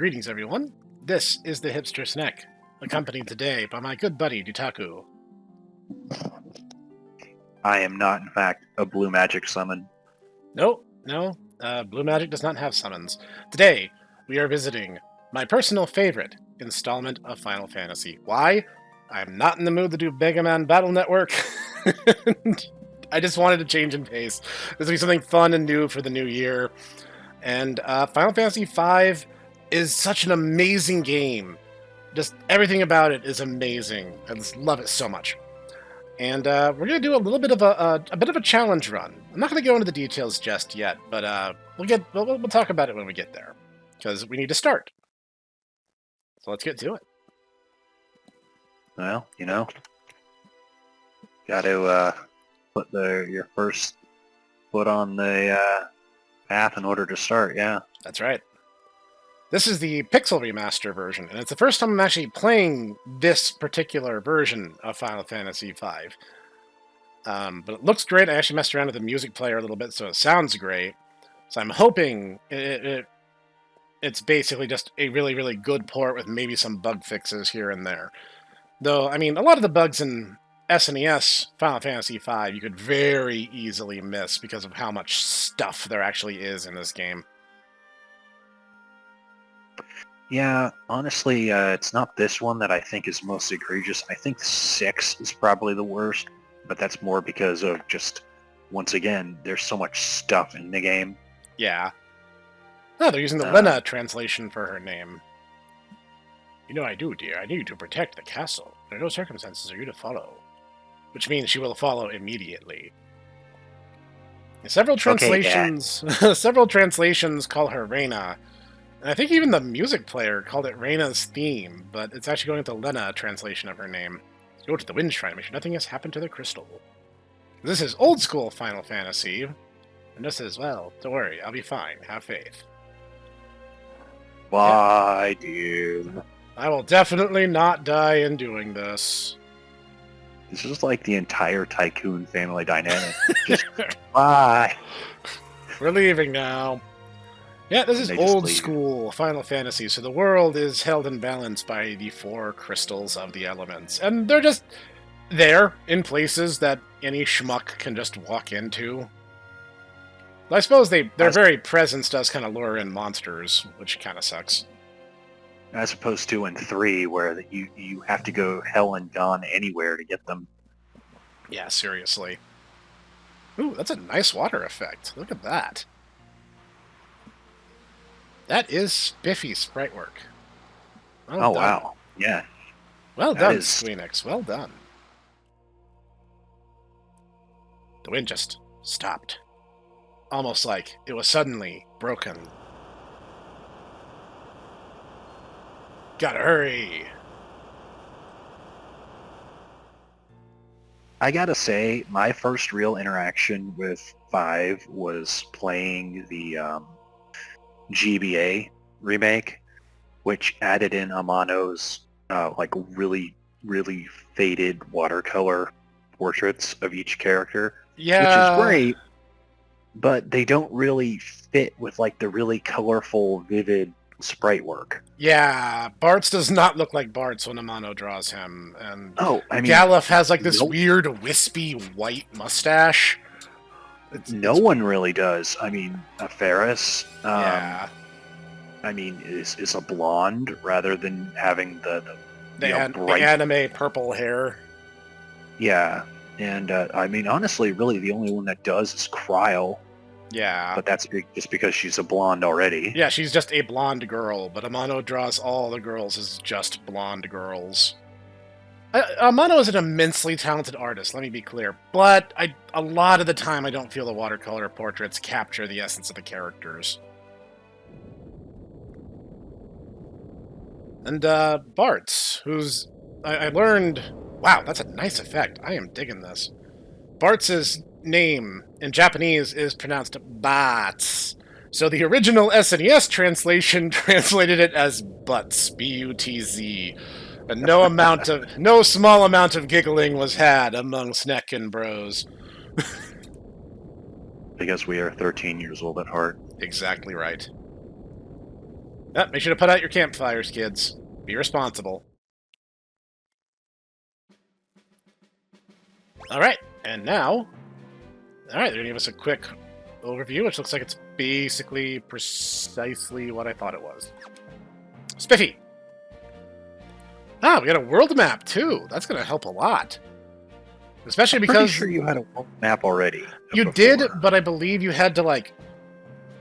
Greetings, everyone. This is the hipster Snek, accompanied today by my good buddy Dutaku. I am not, in fact, a blue magic summon. No, Blue Magic does not have summons. Today, we are visiting my personal favorite installment of Final Fantasy. Why? I'm not in the mood to do Mega Man Battle Network. I just wanted to change in pace. This will be something fun and new for the new year. And Final Fantasy V is such an amazing game. Just everything about it is amazing. I just love it so much. And we're going to do a little bit of a challenge run. I'm not going to go into the details just yet, but we'll talk about it when we get there, because we need to start. So let's get to it. Well, got to put your first foot on the path in order to start. Yeah, that's right. This is the Pixel Remaster version, and it's the first time I'm actually playing this particular version of Final Fantasy V. But it looks great. I actually messed around with the music player a little bit, so it sounds great. So I'm hoping it's basically just a really, really good port with maybe some bug fixes here and there. Though, I mean, a lot of the bugs in SNES Final Fantasy V you could very easily miss because of how much stuff there actually is in this game. Yeah, honestly, it's not this one that I think is most egregious. I think 6 is probably the worst, but that's more because of just, once again, there's so much stuff in the game. Yeah. Oh, they're using the Lena translation for her name. You know I do, dear. I need to protect the castle. Under no circumstances are you to follow. Which means she will follow immediately. Several translations several translations call her Reina. And I think even the music player called it Reina's theme, but it's actually going with the Lena translation of her name. Go to the Wind Shrine, make sure nothing has happened to the crystal. This is old school Final Fantasy. And this is, well, don't worry, I'll be fine. Have faith. Why, dude? I will definitely not die in doing this. This is like the entire Tycoon family dynamic. Just, bye. We're leaving now. Yeah, this is old school Final Fantasy, so the world is held in balance by the 4 crystals of the elements. And they're just there, in places that any schmuck can just walk into. I suppose their very presence does kind of lure in monsters, which kind of sucks. As opposed to in 3, where you have to go hell and gone anywhere to get them. Yeah, seriously. Ooh, that's a nice water effect. Look at that. That is spiffy sprite work. Well done. Wow. Yeah. Well done, Squeenix. Well done. The wind just stopped. Almost like it was suddenly broken. Gotta hurry. I gotta say, my first real interaction with 5 was playing the GBA remake, which added in Amano's like really, really faded watercolor portraits of each character. Yeah. Which is great, but they don't really fit with like the really colorful, vivid sprite work. Yeah, Bartz does not look like Bartz when Amano draws him, and Galuf has like this weird wispy white mustache. No one really does. I mean, Ferris, yeah. I mean, is a blonde rather than having the bright anime purple hair. Yeah, and I mean, honestly, really, the only one that does is Kryle. Yeah. But that's just because she's a blonde already. Yeah, she's just a blonde girl, but Amano draws all the girls as just blonde girls. Amano is an immensely talented artist, let me be clear, but a lot of the time I don't feel the watercolor portraits capture the essence of the characters. And Bartz, who's... I learned... Wow, that's a nice effect. I am digging this. Bartz's name in Japanese is pronounced Bats. So the original SNES translation translated it as Butz, B-U-T-Z. And no small amount of giggling was had among Snek and bros. Because we are 13 years old at heart. Exactly right. Make sure to put out your campfires, kids. Be responsible. Alright, and now... Alright, they're going to give us a quick overview, which looks like it's basically precisely what I thought it was. Spiffy! Ah, we got a world map, too. That's going to help a lot. Especially because... I'm pretty sure you had a world map already. You before. did, but I believe you had to, like...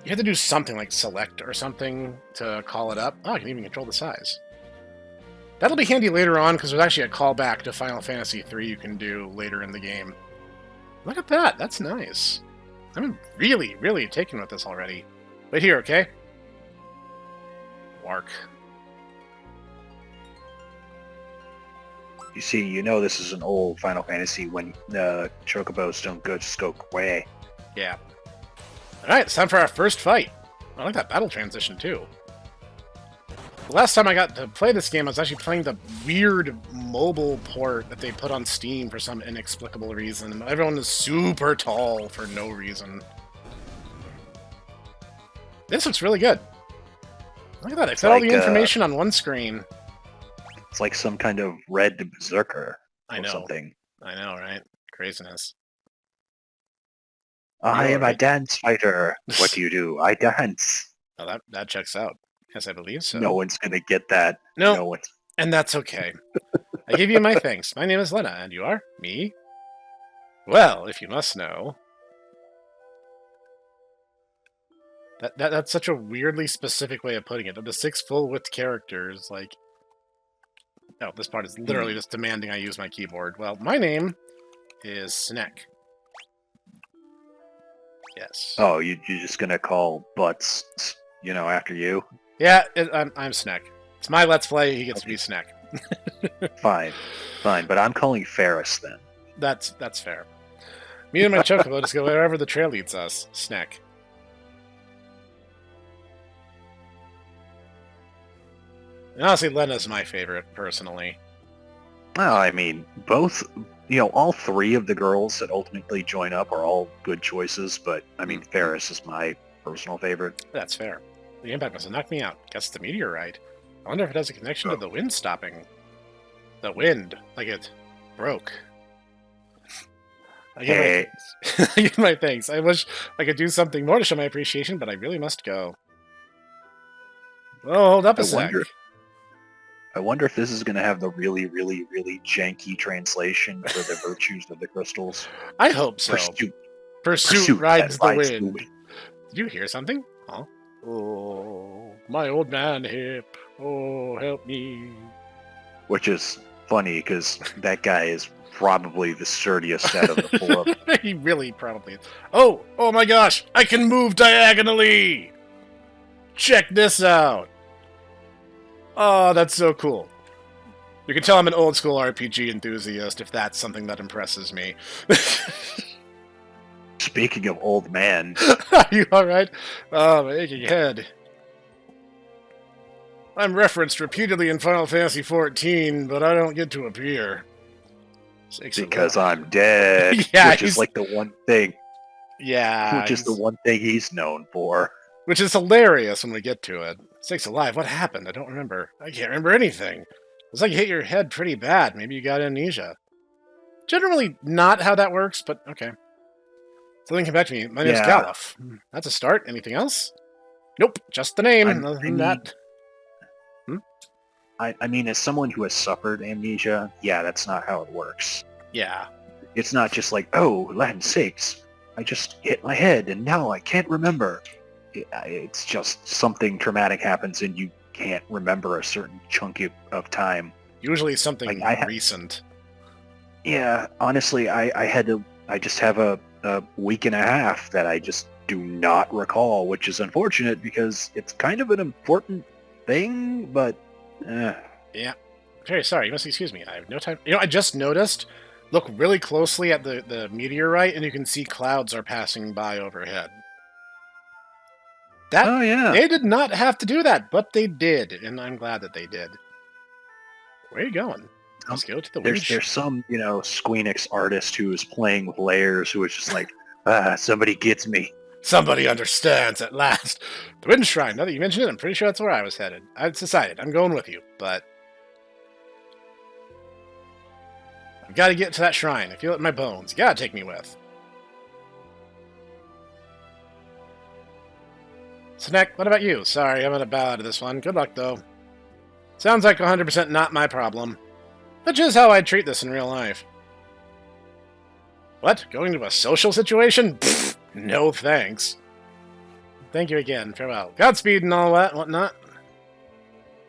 You had to do something like select or something to call it up. Oh, I can even control the size. That'll be handy later on, because there's actually a callback to Final Fantasy III you can do later in the game. Look at that. That's nice. I'm really, really taken with this already. Wait here, okay? Wark. You see, you know this is an old Final Fantasy when the chocobos don't just go away. Yeah. Alright, it's time for our first fight. I like that battle transition, too. The last time I got to play this game, I was actually playing the weird mobile port that they put on Steam for some inexplicable reason. Everyone is super tall for no reason. This looks really good. Look at that, they fit all the information on one screen. It's like some kind of red berserker I know. Something. I know, right? Craziness. I am a dance fighter. What do you do? I dance. Oh, that checks out. Yes, I believe so. No one's going to get that. No, no one's... and that's okay. I give you my thanks. My name is Lena, and you are? Me? Well, if you must know... That's such a weirdly specific way of putting it. Of the 6 full-width characters, like... Oh, this part is literally just demanding I use my keyboard. Well, my name is Snek. Yes. Oh, you're just going to call Butts, after you? Yeah, I'm Snek. It's my Let's Play, he gets to be Snek. Fine, but I'm calling Ferris then. That's fair. Me and my chocobo just go wherever the trail leads us. Snek. And honestly, Lena's my favorite, personally. Well, I mean, both, all 3 of the girls that ultimately join up are all good choices, but, I mean, Ferris is my personal favorite. That's fair. The impact must have knocked me out. Guess it's the meteorite. I wonder if it has a connection to the wind stopping. The wind. Like it broke. I give my thanks. I wish I could do something more to show my appreciation, but I really must go. Oh, hold up a sec. I wonder if this is going to have the really, really, really janky translation for the virtues of the crystals. I hope so. Pursuit rides the wind. Did you hear something? Huh? Oh, my old man hip. Oh, help me. Which is funny, because that guy is probably the sturdiest out of the 4. He really probably is. Oh my gosh! I can move diagonally! Check this out! Oh, that's so cool. You can tell I'm an old school RPG enthusiast if that's something that impresses me. Speaking of old man... Are you alright? Oh, my aching head. I'm referenced repeatedly in Final Fantasy XIV, but I don't get to appear. Because I'm dead. Yeah, which is like the one thing. Yeah. Which is the one thing he's known for. Which is hilarious when we get to it. Snake's alive. What happened? I don't remember. I can't remember anything. It's like you hit your head pretty bad. Maybe you got amnesia. Generally not how that works, but okay. Something came back to me. My name's Galuf. That's a start. Anything else? Nope. Just the name. Other than that. I mean, as someone who has suffered amnesia, yeah, that's not how it works. Yeah. It's not just like, oh, land's sakes, I just hit my head and now I can't remember. It's just something traumatic happens and you can't remember a certain chunk of time. Usually something recent. Yeah, honestly, I just have a week and a half that I just do not recall, which is unfortunate because it's kind of an important thing, but... Yeah. Very sorry, you must excuse me. I have no time. I just noticed. Look really closely at the meteorite, and you can see clouds are passing by overhead. Oh, yeah. They did not have to do that, but they did, and I'm glad that they did. Where are you going? Let's go to the There's some, Squeenix artist who is playing with layers who is just like, somebody gets me. Somebody understands at last. The Wind Shrine, now that you mention it, I'm pretty sure that's where I was headed. I've decided, I'm going with you, but... I've got to get to that shrine. I feel it in my bones. You gotta take me with. Snek, what about you? Sorry, I'm gonna bow out of this one. Good luck, though. Sounds like 100% not my problem. Which is how I'd treat this in real life. What? Going to a social situation? Pfft, no thanks. Thank you again. Farewell. Godspeed and all that, whatnot.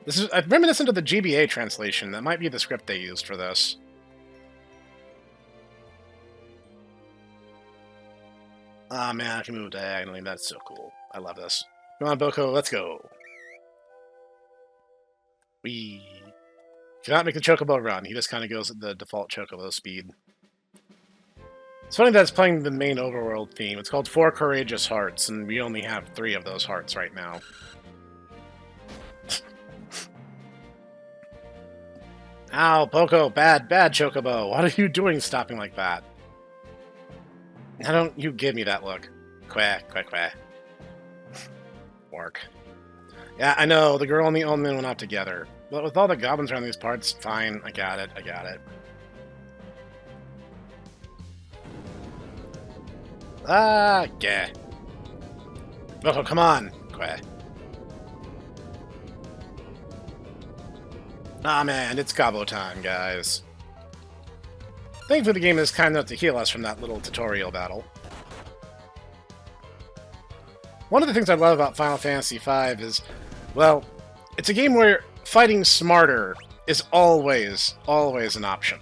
This is reminiscent of the GBA translation. That might be the script they used for this. Ah, man, I can move diagonally. That's so cool. I love this. Come on, Boko, let's go. We cannot make the Chocobo run. He just kind of goes at the default Chocobo speed. It's funny that it's playing the main overworld theme. It's called Four Courageous Hearts, and we only have 3 of those hearts right now. Ow, Boko, bad Chocobo. What are you doing stopping like that? Now don't you give me that look. Quack, quack, quack. Work. Yeah, I know, the girl and the old man went out together. But with all the goblins around these parts, fine, I got it. Ah, yeah. Oh, come on, quack. Ah, man, it's gobbo time, guys. Thankfully, the game is kind enough to heal us from that little tutorial battle. One of the things I love about Final Fantasy V is, well, it's a game where fighting smarter is always an option.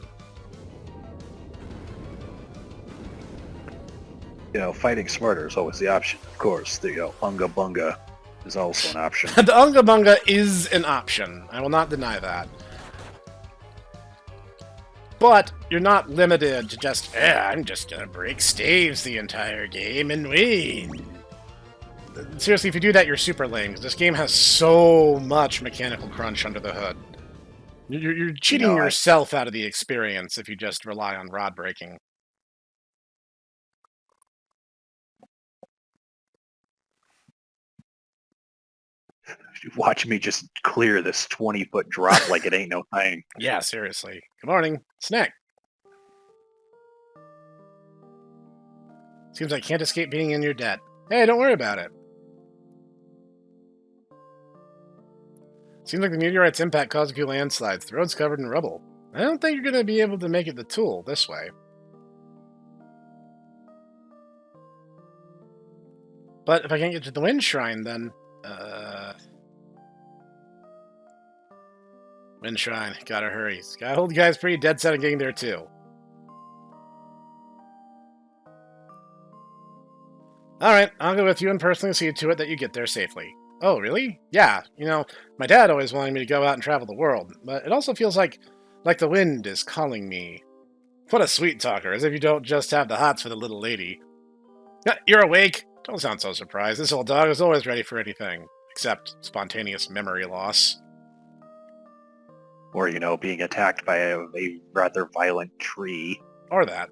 You know, fighting smarter is always the option. Of course, the Unga Bunga is also an option. The Unga Bunga is an option. I will not deny that. But you're not limited to just, I'm just gonna break staves the entire game and win. Seriously, if you do that, you're super lame, because this game has so much mechanical crunch under the hood. You're cheating yourself out of the experience if you just rely on rod breaking. Watch me just clear this 20-foot drop like it ain't no thing. Yeah, seriously. Good morning. Snek. Seems I can't escape being in your debt. Hey, don't worry about it. Seems like the meteorite's impact caused a few landslides. The road's covered in rubble. I don't think you're going to be able to make it the Tool this way. But if I can't get to the Wind Shrine, then... Wind Shrine. Gotta hurry. Skyhold guy's pretty dead set on getting there, too. Alright, I'll go with you and personally see to it that you get there safely. Oh, really? Yeah, you know, my dad always wanted me to go out and travel the world, but it also feels like the wind is calling me. What a sweet talker, as if you don't just have the hots for the little lady. You're awake? Don't sound so surprised. This old dog is always ready for anything, except spontaneous memory loss. Or, you know, being attacked by a rather violent tree. Or that.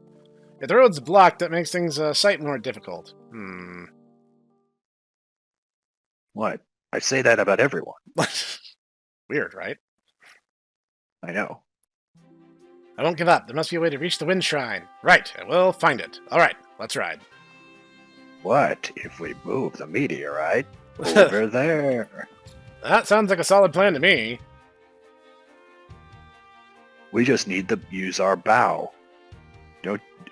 If the road's blocked, that makes things a sight more difficult. What? I say that about everyone. Weird, right? I know. I won't give up. There must be a way to reach the Wind Shrine. Right, I will find it. Alright, let's ride. What if we move the meteorite over there? That sounds like a solid plan to me. We just need to use our bow.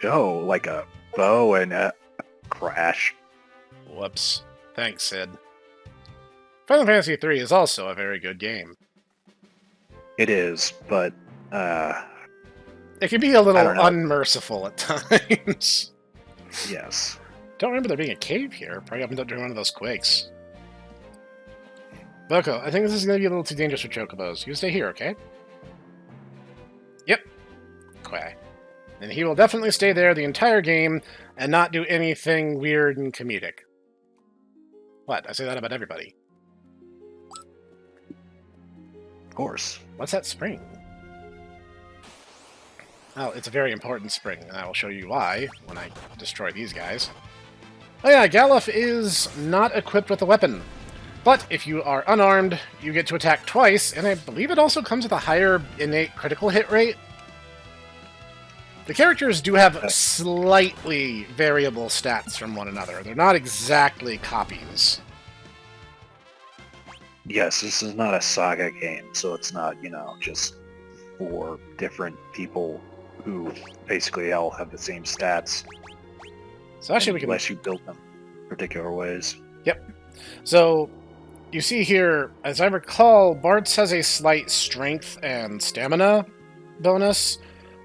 Like a bow and a crash. Whoops. Thanks, Sid. Final Fantasy III is also a very good game. It is, but, it can be a little unmerciful at times. Yes. Don't remember there being a cave here. Probably happened during one of those quakes. Boko, I think this is going to be a little too dangerous for Chocobos. You stay here, okay? Yep. Quack. And he will definitely stay there the entire game and not do anything weird and comedic. What? I say that about everybody. Of course. What's that spring? Oh, it's a very important spring, and I will show you why when I destroy these guys. Oh yeah, Galuf is not equipped with a weapon. But if you are unarmed, you get to attack twice, and I believe it also comes with a higher innate critical hit rate. The characters do have slightly variable stats from one another. They're not exactly copies. Yes, this is not a saga game, so it's not, just 4 different people who basically all have the same stats. So actually we can... Unless you build them particular ways. Yep. So, you see here, as I recall, Bartz has a slight strength and stamina bonus.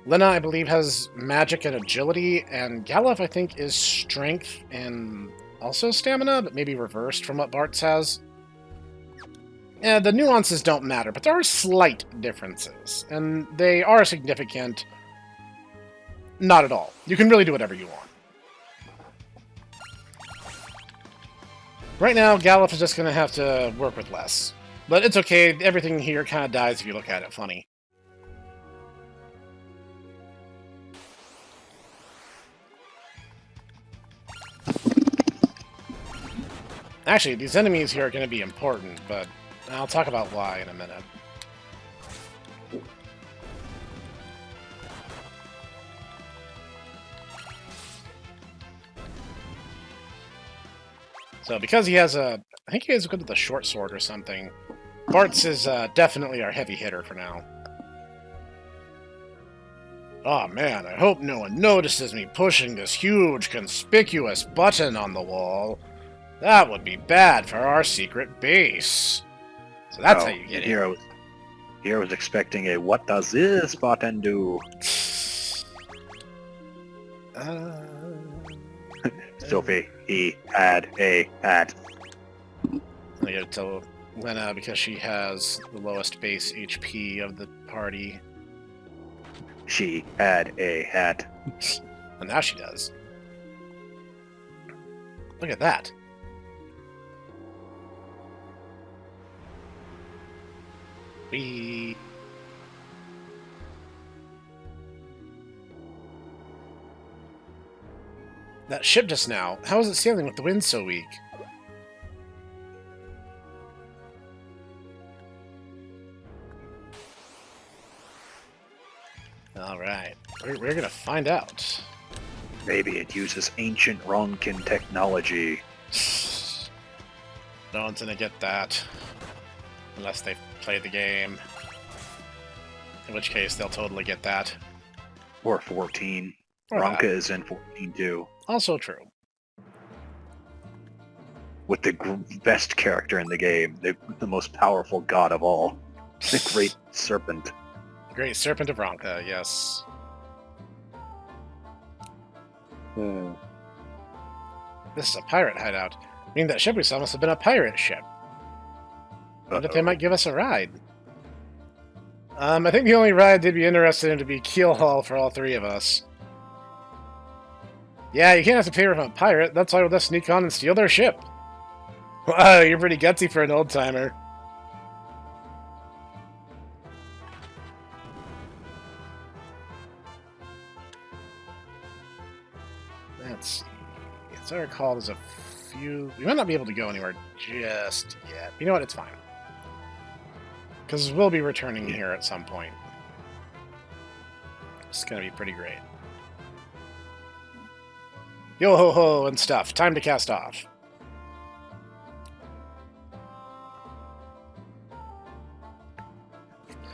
Lena, I believe, has magic and agility, and Galuf, I think, is strength and also stamina, but maybe reversed from what Bartz has. Yeah, the nuances don't matter, but there are slight differences, and they are significant. Not at all. You can really do whatever you want. Right now, Galuf is just going to have to work with less. But it's okay, everything here kind of dies if you look at it funny. Actually, these enemies here are going to be important, but I'll talk about why in a minute. So, because he has a... I think he has a good with a short sword or something. Bartz is definitely our heavy hitter for now. Oh man, I hope no one notices me pushing this huge, conspicuous button on the wall. That would be bad for our secret base. So that's how you get it. Here I was expecting a what does this button do? Sophie, he had a hat. I gotta tell Lena because she has the lowest base HP of the party. She had a hat. And now she does. Look at that. Whee! That ship just now, how is it sailing with the wind so weak? Alright, we're gonna find out. Maybe it uses ancient Ronkin technology. No one's gonna get that. Unless they've played the game. In which case, they'll totally get that. Or 14. Or Ronka that. is in 14 too. Also true. With the best character in the game, the most powerful god of all. The Great Serpent. Great Serpent of Ronka, yes. This is a pirate hideout. I mean, that ship we saw must have been a pirate ship. I wonder if they might give us a ride. I think the only ride they'd be interested in would be keel haul for all 3 of us. Yeah, you can't have to pay from a pirate. That's why we'll just sneak on and steal their ship. Wow, you're pretty gutsy for an old-timer. Let's see. As I recall, there's a few... We might not be able to go anywhere just yet. You know what? It's fine. Because we'll be returning here at some point. It's going to be pretty great. Yo-ho-ho and stuff. Time to cast off.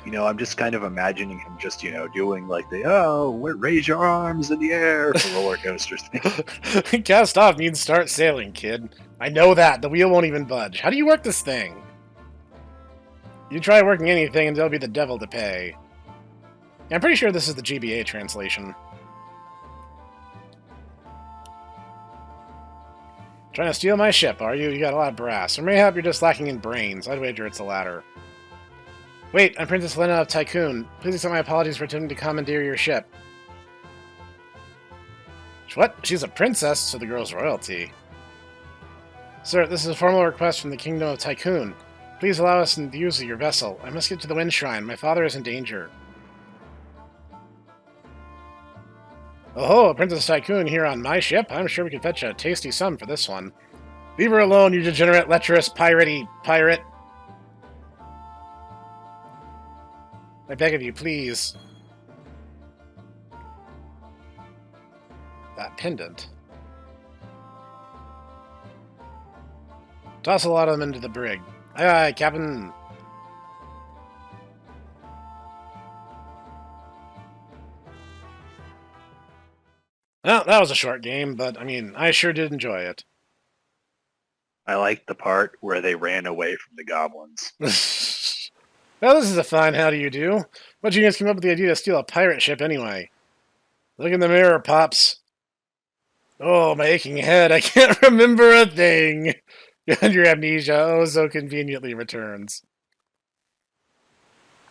I'm just kind of imagining him just, doing like the, raise your arms in the air for roller coasters thing. Cast off means start sailing, kid. I know that. The wheel won't even budge. How do you work this thing? You try working anything and there'll be the devil to pay. I'm pretty sure this is the GBA translation. Trying to steal my ship, are you? You got a lot of brass. Or mayhap you're just lacking in brains. I'd wager it's the latter. Wait, I'm Princess Lena of Tycoon. Please accept my apologies for attempting to commandeer your ship. What? She's a princess, so the girl's royalty. Sir, this is a formal request from the Kingdom of Tycoon. Please allow us the use of your vessel. I must get to the Wind Shrine. My father is in danger. Oh, a Princess Tycoon here on my ship? I'm sure we could fetch a tasty sum for this one. Leave her alone, you degenerate, lecherous, piratey pirate. I beg of you, please. That pendant. Toss a lot of them into the brig. Aye, aye, Captain. Well, that was a short game, but, I mean, I sure did enjoy it. I liked the part where they ran away from the goblins. Well, this is a fine how do you do. What genius came up with the idea to steal a pirate ship anyway? Look in the mirror, Pops. Oh, my aching head, I can't remember a thing. And your amnesia, oh, so conveniently returns.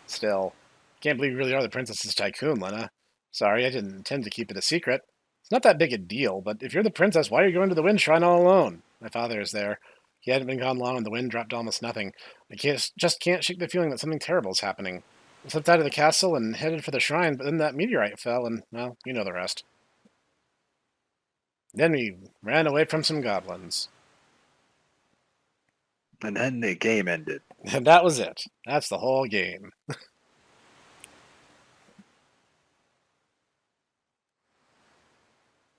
Still, can't believe you really are the Princess's Tycoon, Lena. Sorry, I didn't intend to keep it a secret. It's not that big a deal, but if you're the princess, why are you going to the wind shrine all alone? My father is there. He hadn't been gone long when the wind dropped to almost nothing. I just can't shake the feeling that something terrible is happening. I slipped out of the castle and headed for the shrine, but then that meteorite fell, and, well, you know the rest. Then we ran away from some goblins. And then the game ended. And that was it. That's the whole game.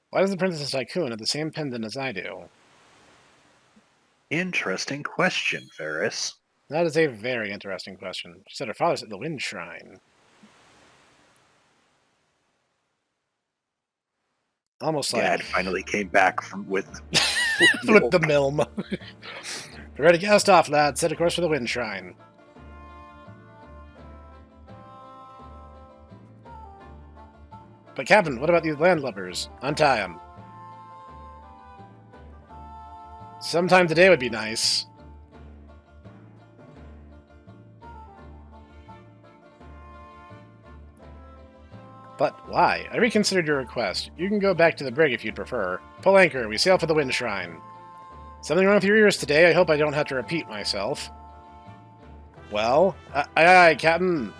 Why does the Princess Tycoon have the same pendant as I do? Interesting question, Ferris. That is a very interesting question. She said her father's at the Wind Shrine. Almost like... Dad finally came back with with the milm. Ready to cast off, lad. Set a course for the Wind Shrine. But Captain, what about these landlubbers? Untie them. Sometime today would be nice. But why? I reconsidered your request. You can go back to the brig if you'd prefer. Pull anchor. We sail for the Wind Shrine. Something wrong with your ears today? I hope I don't have to repeat myself. Well? Aye, aye, Captain.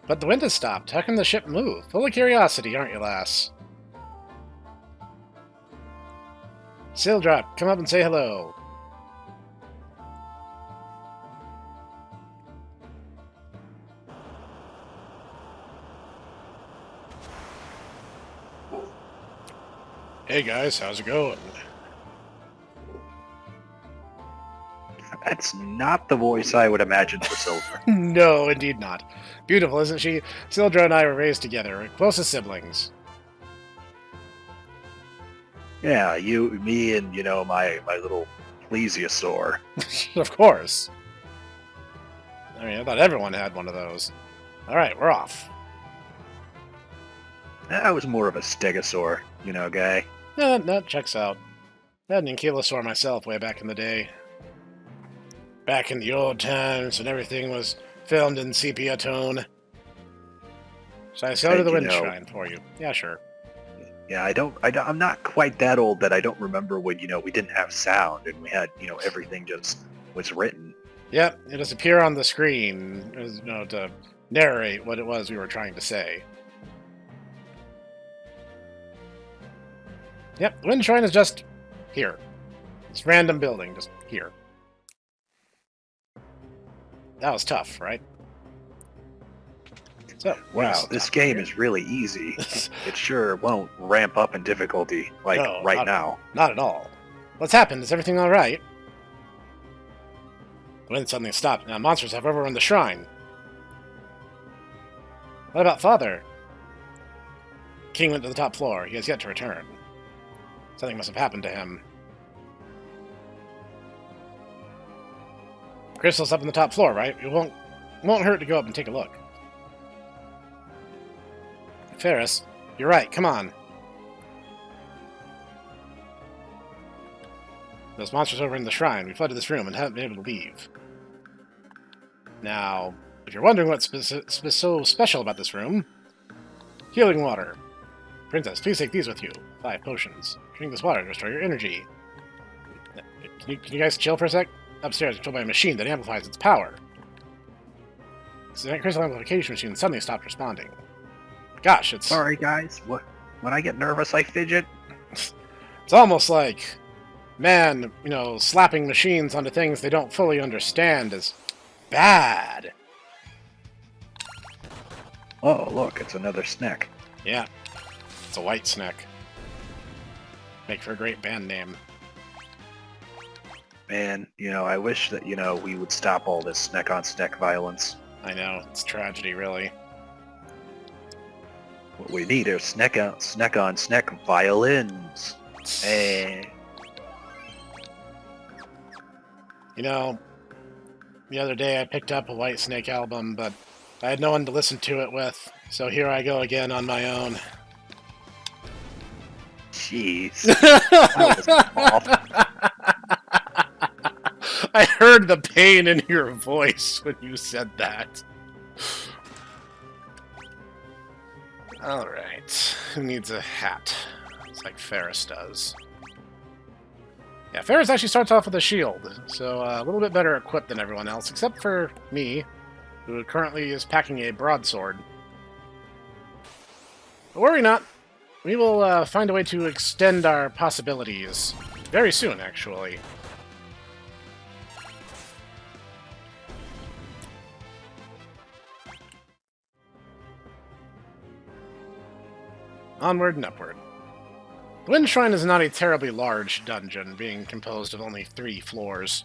But the wind has stopped. How can the ship move? Full of curiosity, aren't you, lass? Sail drop, come up and say hello. Hey guys, how's it going? That's not the voice I would imagine for Silver. No, indeed not. Beautiful, isn't she? Sildra and I were raised together, closest siblings. Yeah, you, me, and, you know, my little plesiosaur. Of course. I mean, I thought everyone had one of those. Alright, we're off. I was more of a stegosaur, you know, guy. Yeah, that checks out. I had an ankylosaur myself way back in the day. Back in the old times when everything was filmed in sepia tone. So I sail to the Wind Shrine for you. Yeah, sure. Yeah, I'm not quite that old that I don't remember when, you know, we didn't have sound and we had, you know, everything just was written. Yep, it just appear on the screen, you know, to narrate what it was we were trying to say. Yep, the Wind Shrine is just here. This random building, just here. That was tough, right? So, wow, this game is really easy. It sure won't ramp up in difficulty, like, no, right now. Not at all. What's happened? Is everything alright? The wind suddenly stopped. Now monsters have overrun the shrine. What about Father? King went to the top floor. He has yet to return. Something must have happened to him. Crystal's up on the top floor, right? It won't hurt to go up and take a look. Ferris, you're right. Come on. Those monsters over in the shrine. We flooded this room and haven't been able to leave. Now, if you're wondering what's so special about this room, healing water. Princess, please take these with you. 5 potions. Drink this water to restore your energy. Can you guys chill for a sec? Upstairs, controlled by a machine that amplifies its power. The crystal amplification machine suddenly stopped responding. Gosh, it's... Sorry, guys. When I get nervous, I fidget. It's almost like, man, you know, slapping machines onto things they don't fully understand is bad. Oh, look, it's another Snek. Yeah, it's a white Snek. Make for a great band name. Man, you know, I wish that, you know, we would stop all this Snek on Snek violence. I know, it's tragedy, really. What we need are Snek on Snek violins. Hey. You know, the other day I picked up a White Snake album, but I had no one to listen to it with, so here I go again on my own. Jeez. That was awful. I heard the pain in your voice when you said that. Alright, who needs a hat? It's like Ferris does. Yeah, Ferris actually starts off with a shield, so a little bit better equipped than everyone else, except for me, who currently is packing a broadsword. But worry not, we will find a way to extend our possibilities very soon, actually. Onward and upward. The Wind Shrine is not a terribly large dungeon, being composed of only 3 floors.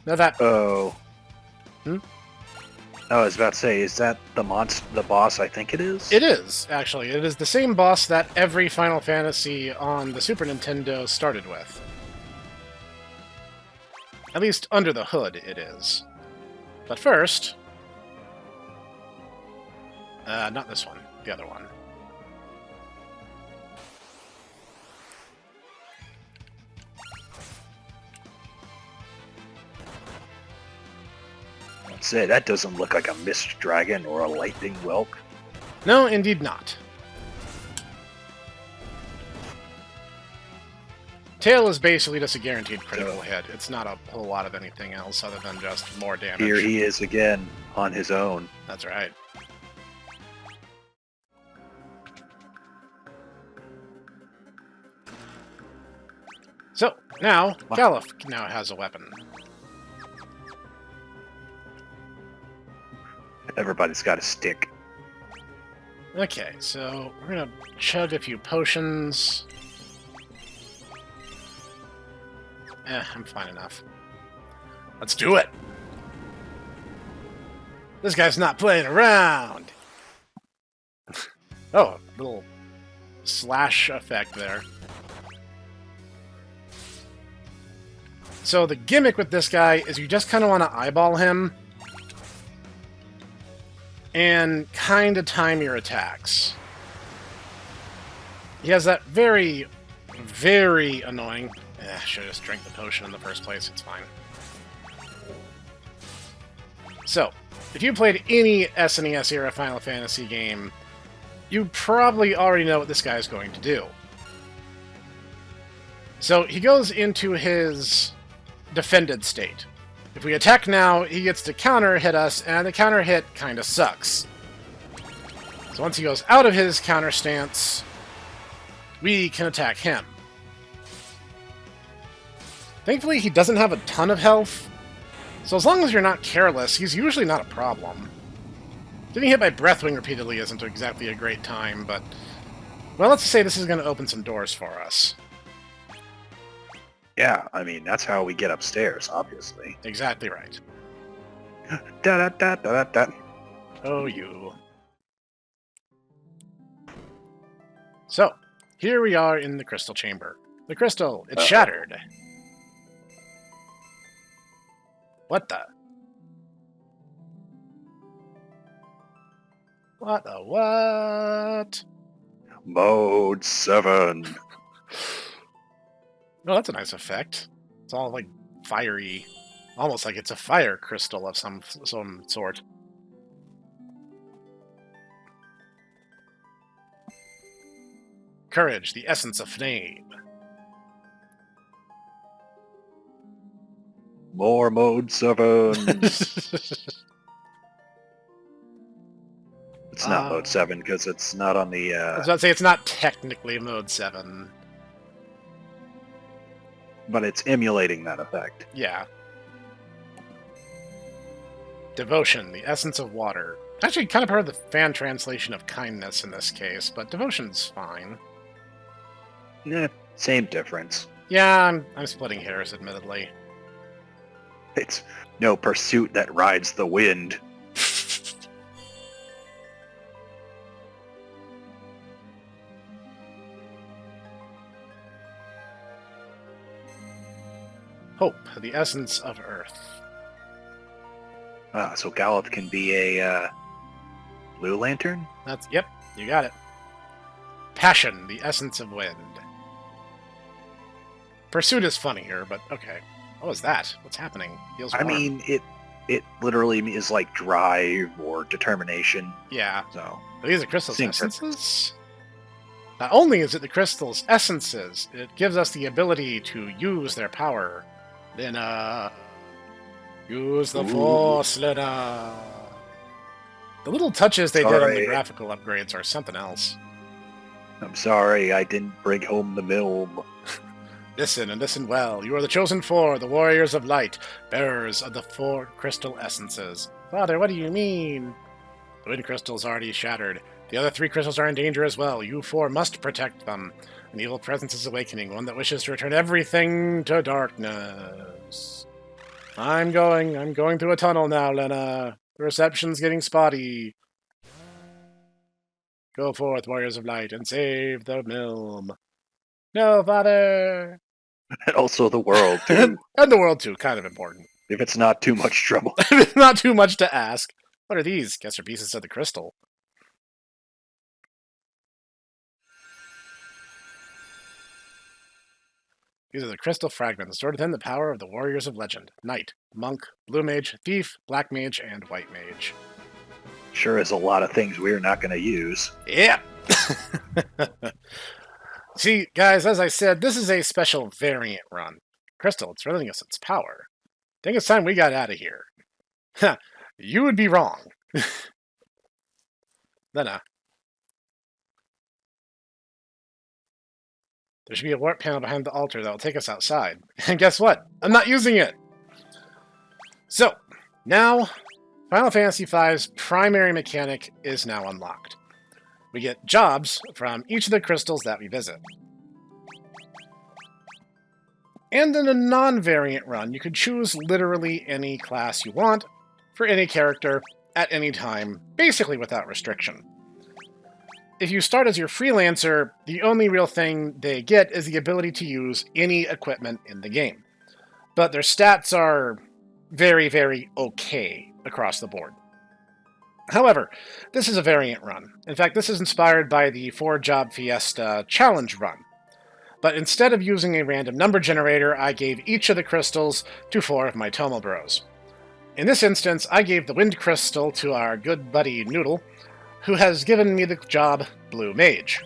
Now that... Oh. Hmm? I was about to say, is that the boss I think it is? It is, actually. It is the same boss that every Final Fantasy on the Super Nintendo started with. At least under the hood, it is. But first... not this one. The other one. Say, that doesn't look like a mist dragon or a lightning whelk. No, indeed not. Tail is basically just a guaranteed critical hit. It's not a whole lot of anything else other than just more damage. Here he is again, on his own. That's right. So, now, Caliph now has a weapon. Everybody's got a stick. Okay, so we're gonna chug a few potions. I'm fine enough. Let's do it! This guy's not playing around! Oh, a little slash effect there. So the gimmick with this guy is you just kind of want to eyeball him and kind of time your attacks. He has that very, very annoying... should have just drank the potion in the first place, it's fine. So, if you played any SNES era Final Fantasy game, you probably already know what this guy is going to do. So, he goes into his defended state. If we attack now, he gets to counter hit us, and the counter hit kind of sucks. So once he goes out of his counter stance, we can attack him. Thankfully, he doesn't have a ton of health, so as long as you're not careless, he's usually not a problem. Getting hit by Breathwing repeatedly isn't exactly a great time, but... well, let's just say this is going to open some doors for us. Yeah, I mean, that's how we get upstairs, obviously. Exactly right. Da-da-da-da-da-da. Oh, you. So, here we are in the crystal chamber. The crystal, it's shattered. What the? What the what? Mode 7. Oh, that's a nice effect. It's all like fiery. Almost like it's a fire crystal of some sort. Courage, the essence of flame. More Mode 7. It's not Mode 7 because it's not on the... I was about to say, it's not technically Mode 7. But it's emulating that effect. Yeah. Devotion, the essence of water. Actually, kind of part of the fan translation of kindness in this case, but devotion's fine. Same difference. Yeah, I'm splitting hairs, admittedly. It's no pursuit that rides the wind. Hope, the essence of earth. So Gallup can be a blue lantern? Yep, you got it. Passion, the essence of wind. Pursuit is funnier, but okay. What was that? What's happening? Feels warm. I mean, it literally is like drive or determination. Yeah. So But these are crystals' essences? Not only is it the crystal's essences, it gives us the ability to use their power. Lena. Use the Force, Lena. The little touches they did on the graphical upgrades are something else. I'm sorry, I didn't bring home the milm. Listen, and listen well. You are the chosen four, the warriors of light, bearers of the four crystal essences. Father, what do you mean? The wind crystal's already shattered. The other three crystals are in danger as well. You four must protect them. An evil presence is awakening, one that wishes to return everything to darkness. I'm going through a tunnel now, Lena. The reception's getting spotty. Go forth, warriors of light, and save the Milm. No, Father! And also the world, too. And the world, too. Kind of important. If it's not too much trouble. It's not too much to ask. What are these? Guess they're pieces of the crystal. These are the crystal fragments stored within the power of the warriors of legend. Knight, monk, blue mage, thief, black mage, and white mage. Sure is a lot of things we're not going to use. Yeah! See, guys, as I said, this is a special variant run. Crystal, it's lending us its power. I think it's time we got out of here. You would be wrong. Lena. There should be a warp panel behind the altar that will take us outside. And guess what? I'm not using it! So, now, Final Fantasy V's primary mechanic is now unlocked. We get jobs from each of the crystals that we visit. And in a non-variant run, you could choose literally any class you want for any character at any time, basically without restriction. If you start as your freelancer, the only real thing they get is the ability to use any equipment in the game. But their stats are very, very okay across the board. However, this is a variant run. In fact, this is inspired by the Four Job Fiesta challenge run. But instead of using a random number generator, I gave each of the crystals to 4 of my Tomo bros. In this instance, I gave the wind crystal to our good buddy Noodle, who has given me the job Blue Mage.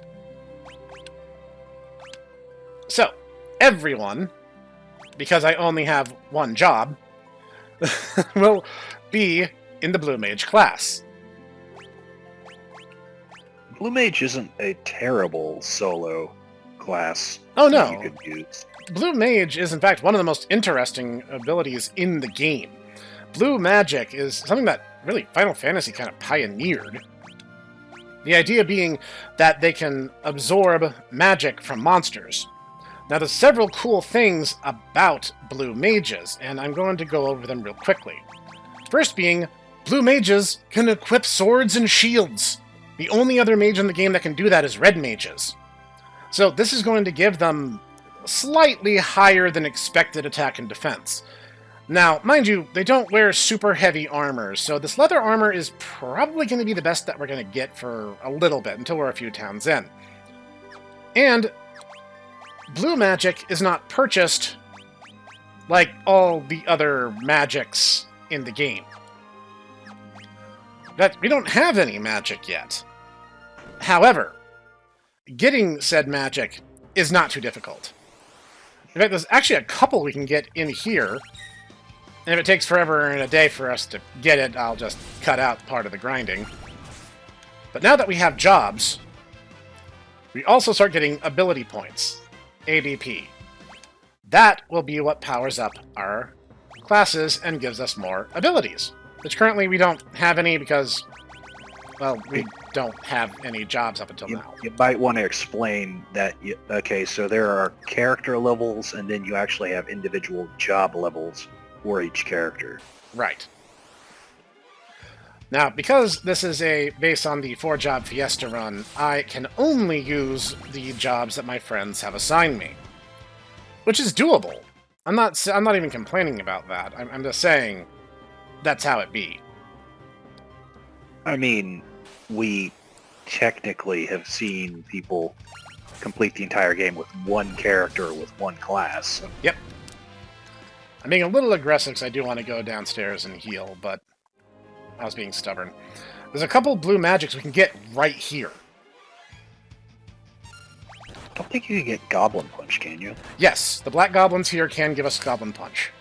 So, everyone, because I only have one job, will be in the Blue Mage class. Blue Mage isn't a terrible solo class. Oh no. You could use. Blue Mage is in fact one of the most interesting abilities in the game. Blue magic is something that really Final Fantasy kind of pioneered. The idea being that they can absorb magic from monsters. Now there's several cool things about Blue Mages, and I'm going to go over them real quickly. First being, Blue Mages can equip swords and shields. The only other mage in the game that can do that is Red Mages. So this is going to give them slightly higher than expected attack and defense. Now, mind you, they don't wear super heavy armor, so this leather armor is probably going to be the best that we're going to get for a little bit, until we're a few towns in. And blue magic is not purchased like all the other magics in the game. We don't have any magic yet. However, getting said magic is not too difficult. In fact, there's actually a couple we can get in here. And if it takes forever and a day for us to get it, I'll just cut out part of the grinding. But now that we have jobs, we also start getting ability points, ABP. That will be what powers up our classes and gives us more abilities, which currently we don't have any because, well, we don't have any jobs up until now. You might want to explain that. Okay, so there are character levels, and then you actually have individual job levels for each character. Right. Now, because this is based on the 4 Job Fiesta run, I can only use the jobs that my friends have assigned me, which is doable. I'm not even complaining about that. I'm just saying that's how it be. I mean, we technically have seen people complete the entire game with one character with one class. Yep. I'm being a little aggressive because I do want to go downstairs and heal, but I was being stubborn. There's a couple blue magics we can get right here. I don't think you can get Goblin Punch, can you? Yes, the black goblins here can give us Goblin Punch.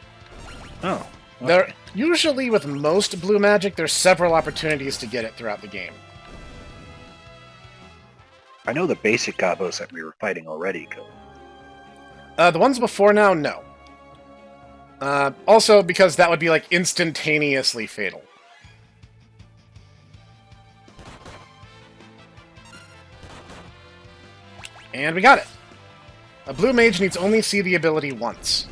Oh. Okay. There, usually with most blue magic, there's several opportunities to get it throughout the game. I know the basic gobos that we were fighting already go. The ones before now, no. Also, because that would be, like, instantaneously fatal. And we got it. A blue mage needs only see the ability once.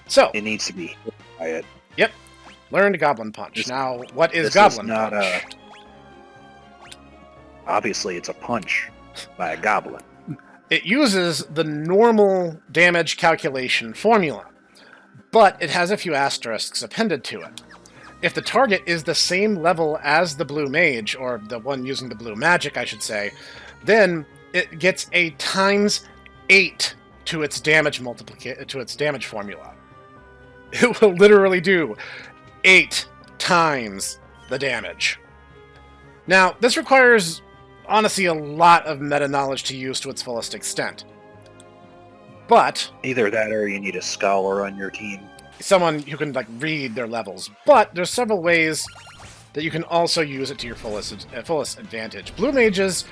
So, It needs to be hit by it. Yep. Learned Goblin Punch. Now, what is This Goblin is not Punch? Obviously, it's a punch by a goblin. It uses the normal damage calculation formula, but it has a few asterisks appended to it. If the target is the same level as the blue mage, or the one using the blue magic, I should say, then it gets a ×8 to its damage formula. It will literally do 8 times the damage. Now, this requires, honestly, a lot of meta-knowledge to use to its fullest extent. But Either that or you need a scholar on your team. someone who can, like, read their levels. But there's several ways that you can also use it to your fullest advantage. Blue mages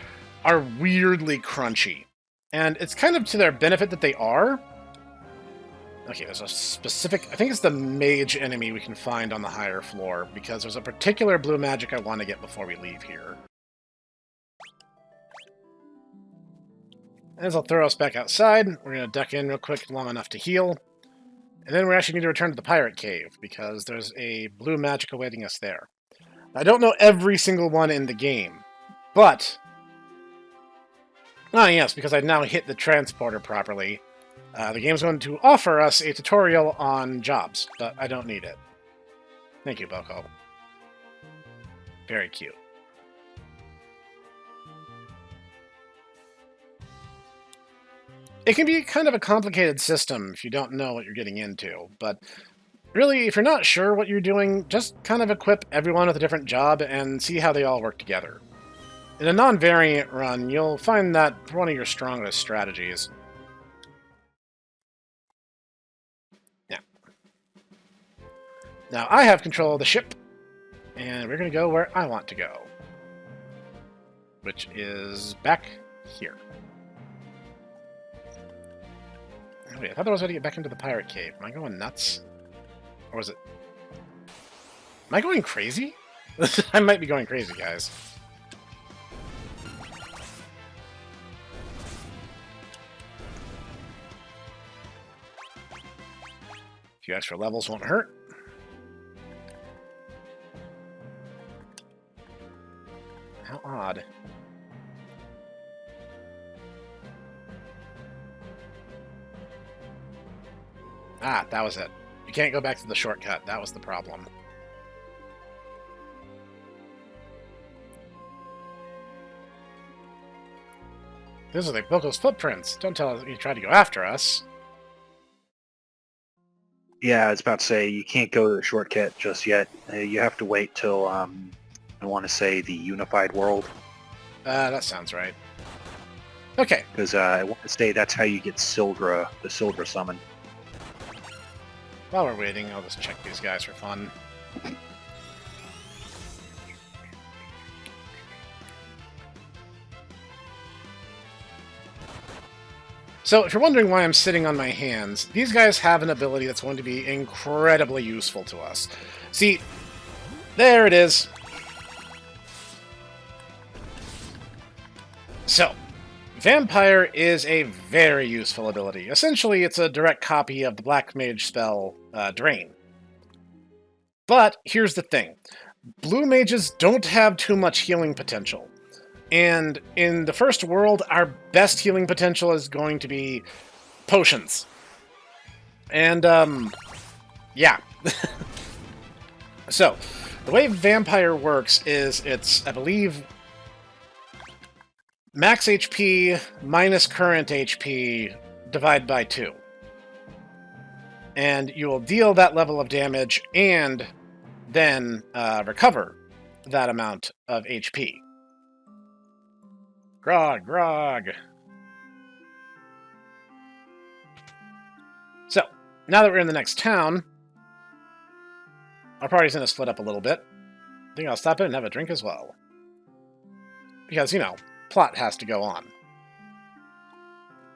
are weirdly crunchy. And it's kind of to their benefit that they are. Okay, there's a specific... I think it's the mage enemy we can find on the higher floor, because there's a particular blue magic I want to get before we leave here. As I'll throw us back outside, we're going to duck in real quick long enough to heal. And then we actually need to return to the pirate cave, because there's a blue magic awaiting us there. I don't know every single one in the game, but... Ah, yes, because I've now hit the transporter properly. The game's going to offer us a tutorial on jobs, but I don't need it. Thank you, Boko. Very cute. It can be kind of a complicated system if you don't know what you're getting into, but really, if you're not sure what you're doing, just kind of equip everyone with a different job and see how they all work together. In a non-variant run, you'll find that one of your strongest strategies. Now, I have control of the ship, and we're going to go where I want to go, which is back here. Oh, wait, I thought I was going to get back into the pirate cave. Am I going nuts? Or was it... Am I going crazy? I might be going crazy, guys. A few extra levels won't hurt. How odd. Ah, that was it. You can't go back to the shortcut. That was the problem. Those are the Boko's footprints. Don't tell us you tried to go after us. Yeah, I was about to say, you can't go to the shortcut just yet. You have to wait till, I want to say, the unified world. That sounds right. Okay. Because I want to say that's how you get Sildra, the Sildra summon. While we're waiting, I'll just check these guys for fun. So, if you're wondering why I'm sitting on my hands, these guys have an ability that's going to be incredibly useful to us. See, there it is. So, Vampire is a very useful ability. Essentially, it's a direct copy of the Black Mage spell, Drain. But, here's the thing. Blue Mages don't have too much healing potential. And in the first world, our best healing potential is going to be potions. And, yeah. So, the way Vampire works is it's, I believe, max HP minus current HP divided by 2. And you will deal that level of damage and then recover that amount of HP. Grog, grog. So, now that we're in the next town, our party's going to split up a little bit. I think I'll stop in and have a drink as well. Because, you know, plot has to go on.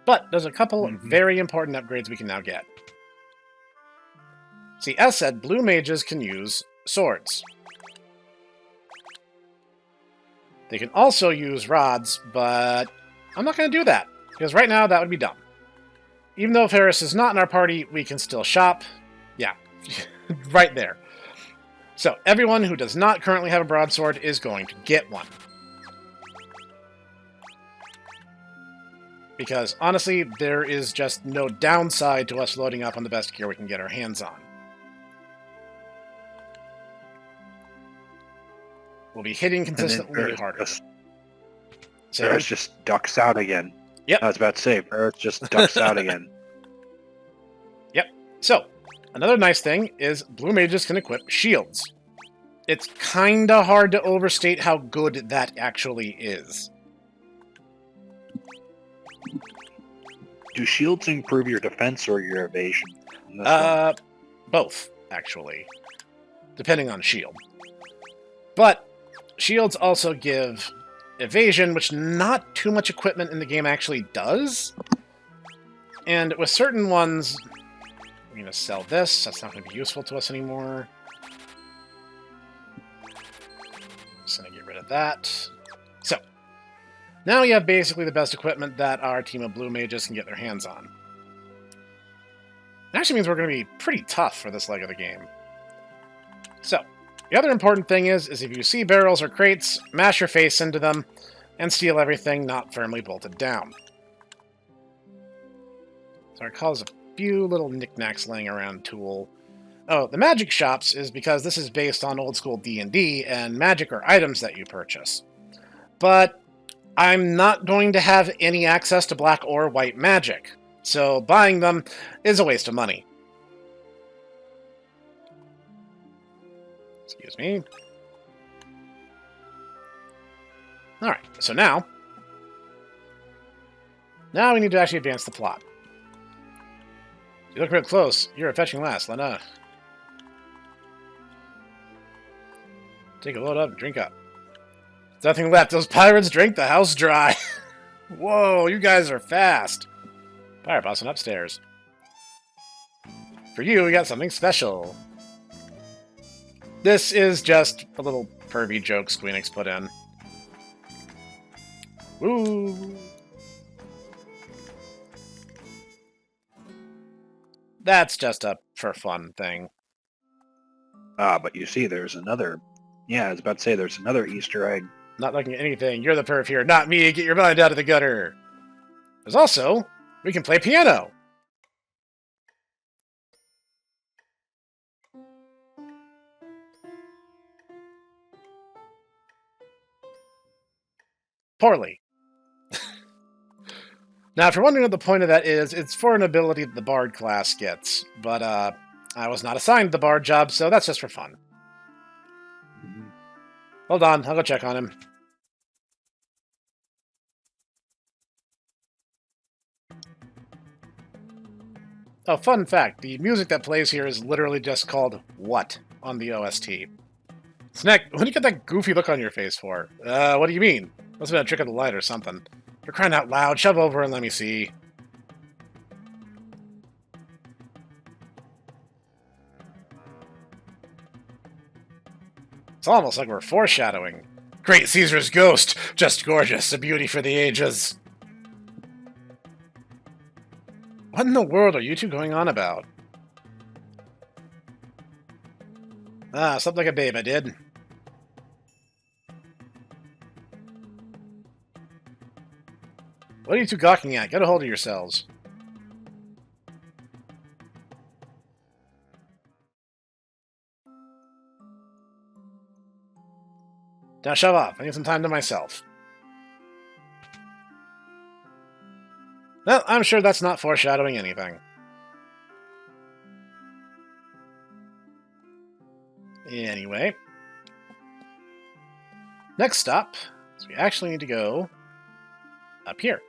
But there's a couple very important upgrades we can now get. See, as said, blue mages can use swords. They can also use rods, but I'm not going to do that, because right now that would be dumb. Even though Ferris is not in our party, we can still shop. Yeah, right there. So, everyone who does not currently have a broadsword is going to get one. Because, honestly, there is just no downside to us loading up on the best gear we can get our hands on. We'll be hitting consistently harder. Ferris just ducks out again. Yep. I was about to say, Ferris just ducks out again. Yep. So, another nice thing is blue mages can equip shields. It's kinda hard to overstate how good that actually is. Do shields improve your defense or your evasion? Both, actually. Depending on shield. But shields also give evasion, which not too much equipment in the game actually does. And with certain ones, we're going to sell this. That's not going to be useful to us anymore. Just going to get rid of that. So, now you have basically the best equipment that our team of blue mages can get their hands on. It actually means we're going to be pretty tough for this leg of the game. So, the other important thing is if you see barrels or crates, mash your face into them and steal everything not firmly bolted down. So our call is a few little knickknacks laying around tool. Oh, the magic shops is because this is based on old school D&D, and magic are items that you purchase. But I'm not going to have any access to black or white magic, so buying them is a waste of money. Excuse me. Alright, so now we need to actually advance the plot. You look real close. You're a fetching lass, Lena. Take a load up and drink up. There's nothing left. Those pirates drink the house dry. Whoa, you guys are fast. Pirate bossing upstairs. For you, we got something special. This is just a little pervy joke Squeenix put in. Woo! That's just a for fun thing. But you see, there's another... Yeah, I was about to say, there's another Easter egg. Not looking at anything. You're the perv here, not me. Get your mind out of the gutter. There's also... We can play piano. Poorly. Now, if you're wondering what the point of that is, it's for an ability that the Bard class gets. But, I was not assigned the Bard job, so that's just for fun. Hold on, I'll go check on him. Oh, fun fact, the music that plays here is literally just called What on the OST. Snek, what do you get that goofy look on your face for? What do you mean? Must have been a trick of the light or something. You're crying out loud, shove over and let me see. It's almost like we're foreshadowing. Great Caesar's ghost! Just gorgeous, a beauty for the ages. What in the world are you two going on about? Ah, slept like a babe, I did. What are you two gawking at? Get a hold of yourselves. Now shove off. I need some time to myself. Well, I'm sure that's not foreshadowing anything. Anyway. Next stop is we actually need to go up here.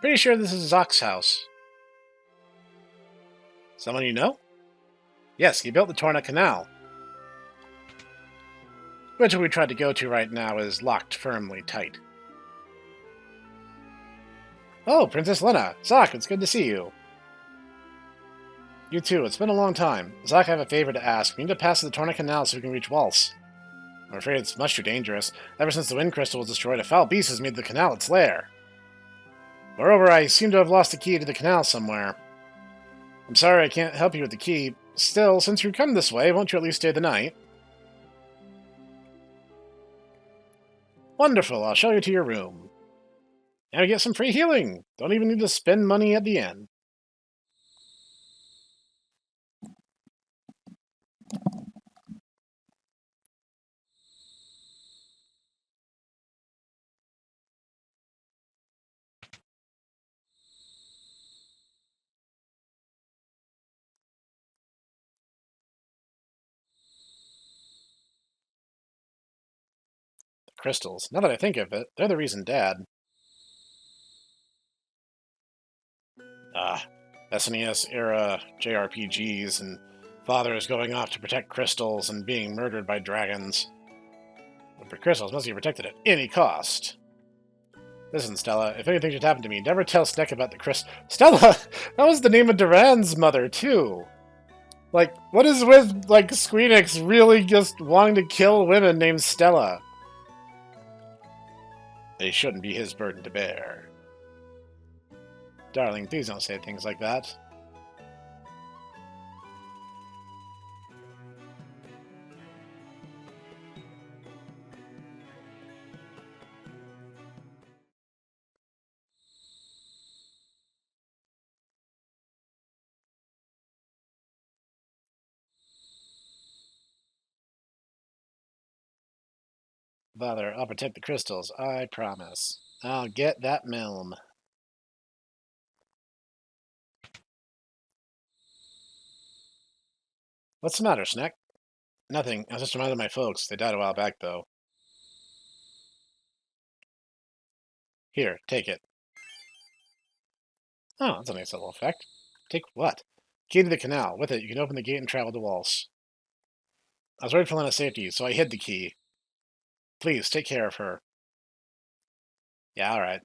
Pretty sure this is Zock's house. Someone you know? Yes, he built the Torna Canal. Which we tried to go to right now is locked firmly tight. Oh, Princess Lena! Zock, it's good to see you. You too, it's been a long time. Zock, I have a favor to ask. We need to pass the Torna Canal so we can reach Waltz. I'm afraid it's much too dangerous. Ever since the Wind Crystal was destroyed, a foul beast has made the canal its lair. Moreover, I seem to have lost the key to the canal somewhere. I'm sorry I can't help you with the key. Still, since you've come this way, won't you at least stay the night? Wonderful, I'll show you to your room. And we get some free healing. Don't even need to spend money at the end. The crystals. Now that I think of it, they're the reason Dad... SNES-era JRPGs, and Father is going off to protect crystals and being murdered by dragons. But crystals must be protected at any cost. Listen, Stella, if anything should happen to me, never tell Snek about the Stella! That was the name of Duran's mother, too! Like, what is with, like, Squeenix really just wanting to kill women named Stella? They shouldn't be his burden to bear. Darling, please don't say things like that. Father, I'll protect the crystals, I promise. I'll get that milm. What's the matter, Snek? Nothing. I was just reminded of my folks. They died a while back, though. Here, take it. Oh, that's a nice little effect. Take what? Key to the canal. With it, you can open the gate and travel to Waltz. I was worried for Lena's safety, so I hid the key. Please, take care of her. Yeah, alright.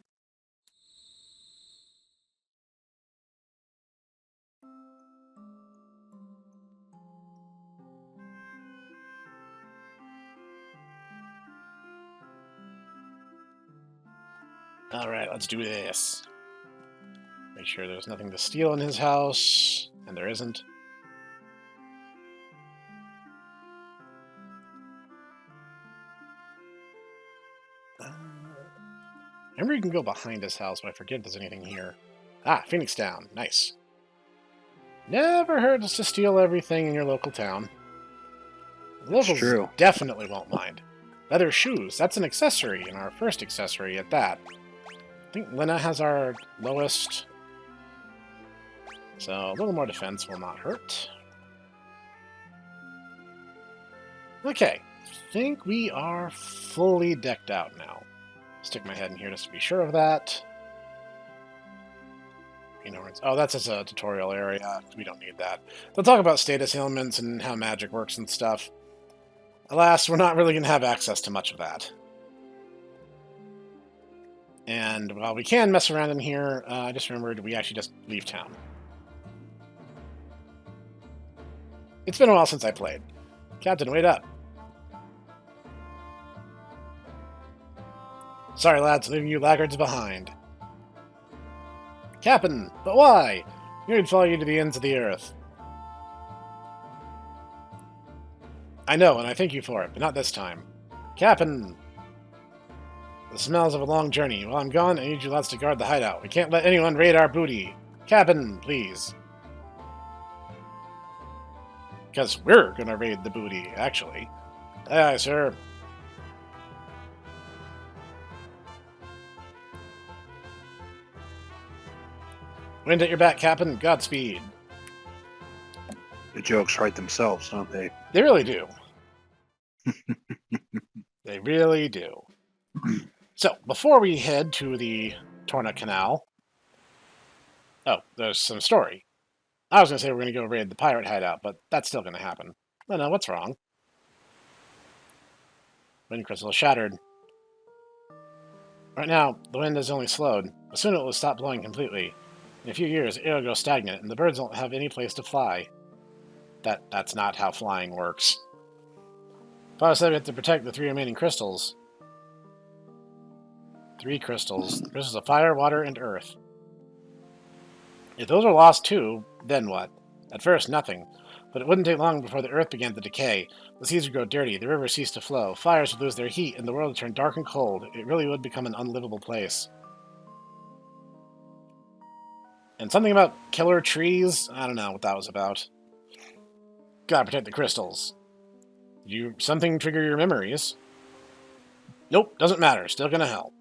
Alright, let's do this. Make sure there's nothing to steal in his house. And there isn't. Remember you can go behind his house, but I forget if there's anything here. Ah, Phoenix Down. Nice. Never hurts to steal everything in your local town. The locals true. definitely won't mind. Leather shoes. That's an accessory, and our first accessory at that. I think Lena has our lowest, so a little more defense will not hurt. Okay, I think we are fully decked out now. Stick my head in here just to be sure of that. You know, oh, that's just a tutorial area. We don't need that. They'll talk about status ailments and how magic works and stuff. Alas, we're not really going to have access to much of that. And while we can mess around in here, I just remembered we actually just leave town. It's been a while since I played. Captain, wait up. Sorry, lads, leaving you laggards behind. Captain, but why? We'd follow you to the ends of the earth. I know, and I thank you for it, but not this time. Captain! The smells of a long journey. While I'm gone, I need you lads to guard the hideout. We can't let anyone raid our booty. Captain, please. Because we're gonna raid the booty, actually. Aye, aye, sir. Wind at your back, Captain. Godspeed. The jokes write themselves, don't they? They really do. They really do. So, before we head to the Torna Canal... Oh, there's some story. I was going to say we're going to go raid the pirate hideout, but that's still going to happen. No, what's wrong? Wind crystal shattered. Right now, the wind has only slowed, but soon it will stop blowing completely. In a few years, it will go stagnant, and the birds won't have any place to fly. That's not how flying works. Father said we have to protect the 3 remaining crystals. 3 crystals. Crystals of fire, water, and earth. If those are lost too, then what? At first, nothing. But it wouldn't take long before the earth began to decay. The seas would grow dirty, the rivers cease to flow, fires would lose their heat, and the world would turn dark and cold. It really would become an unlivable place. And something about killer trees? I don't know what that was about. Gotta protect the crystals. Did something trigger your memories? Nope, doesn't matter. Still gonna help.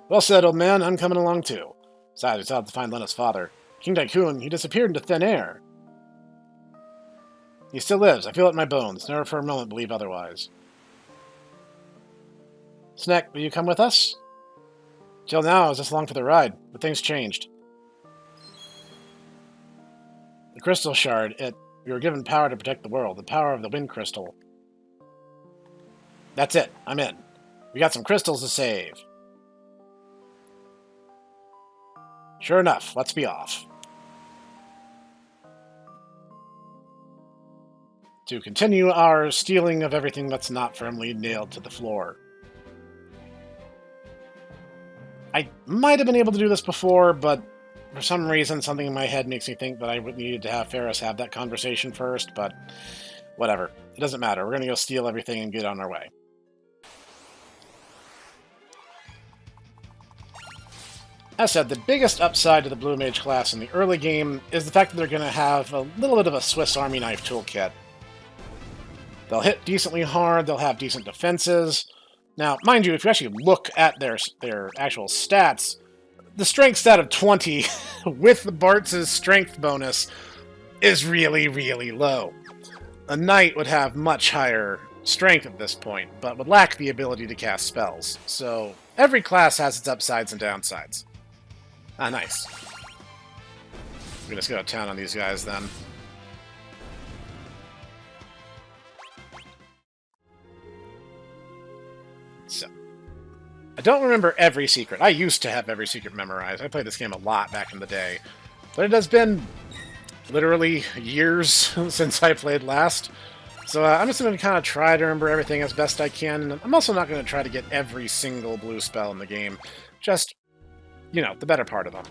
Well said, old man. I'm coming along too. Besides, we still have to find Lena's father. King Tycoon, he disappeared into thin air. He still lives. I feel it in my bones. Never for a moment believe otherwise. Snek, will you come with us? Till now, I was just along for the ride, but things changed. The crystal shard, we were given power to protect the world, the power of the wind crystal. That's it. I'm in. We got some crystals to save. Sure enough, let's be off. To continue our stealing of everything that's not firmly nailed to the floor. I might have been able to do this before, but for some reason, something in my head makes me think that I would need to have Ferris have that conversation first, but whatever. It doesn't matter. We're going to go steal everything and get on our way. As said, the biggest upside to the Blue Mage class in the early game is the fact that they're going to have a little bit of a Swiss Army knife toolkit. They'll hit decently hard, they'll have decent defenses. Now, mind you, if you actually look at their actual stats, the strength stat of 20 with Bart's strength bonus is really, really low. A knight would have much higher strength at this point, but would lack the ability to cast spells. So, every class has its upsides and downsides. Ah, nice. We're gonna just go to town on these guys, then. So, I don't remember every secret. I used to have every secret memorized. I played this game a lot back in the day. But it has been literally years since I played last. So I'm just going to kind of try to remember everything as best I can. And I'm also not going to try to get every single blue spell in the game. Just, you know, the better part of them.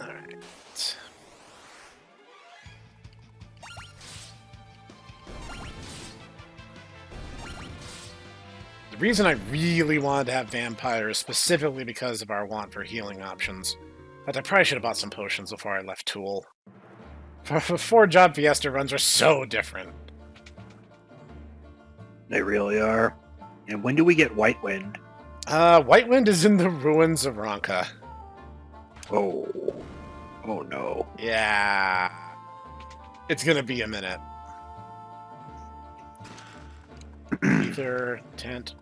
Alright. The reason I really wanted to have vampires is specifically because of our want for healing options. But I probably should have bought some potions before I left Tool. Four Job Fiesta runs are so different. They really are. And when do we get White Wind? White Wind is in the ruins of Ronka. Oh. Oh no. Yeah. It's gonna be a minute. Ether, Tent,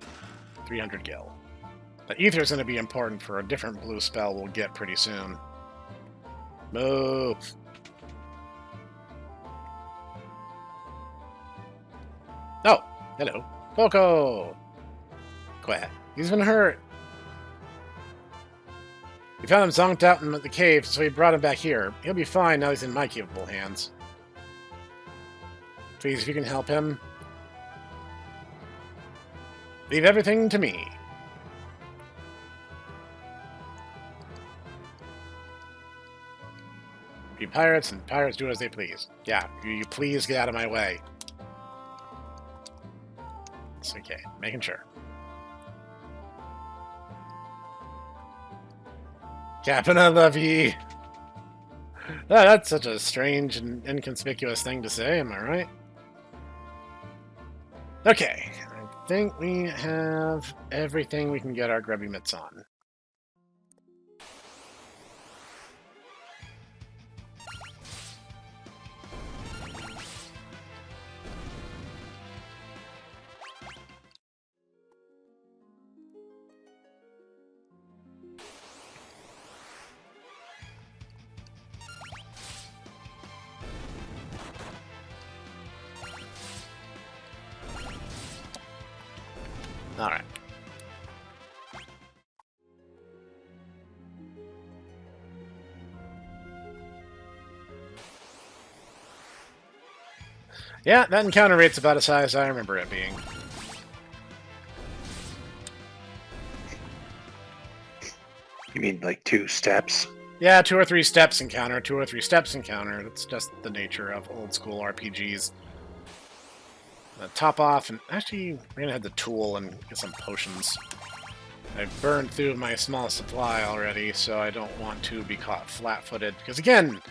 300 gil. But Ether is gonna be important for a different blue spell we'll get pretty soon. Move. Oh, hello. Poco! Quack. He's been hurt. We found him zonked out in the cave, so we brought him back here. He'll be fine now he's in my capable hands. Please, if you can help him, leave everything to me. Be pirates, and pirates do as they please. Yeah, you please get out of my way. It's okay, making sure. Captain, I love ye. That's such a strange and inconspicuous thing to say, am I right? Okay, I think we have everything we can get our grubby mitts on. All right. Yeah, that encounter rate's about as high as I remember it being. You mean like 2 steps? Yeah, 2 or 3 steps encounter, 2 or 3 steps encounter. That's just the nature of old school RPGs. Top off, and actually, we're gonna head to Tool and get some potions. I've burned through my small supply already, so I don't want to be caught flat-footed. Because again,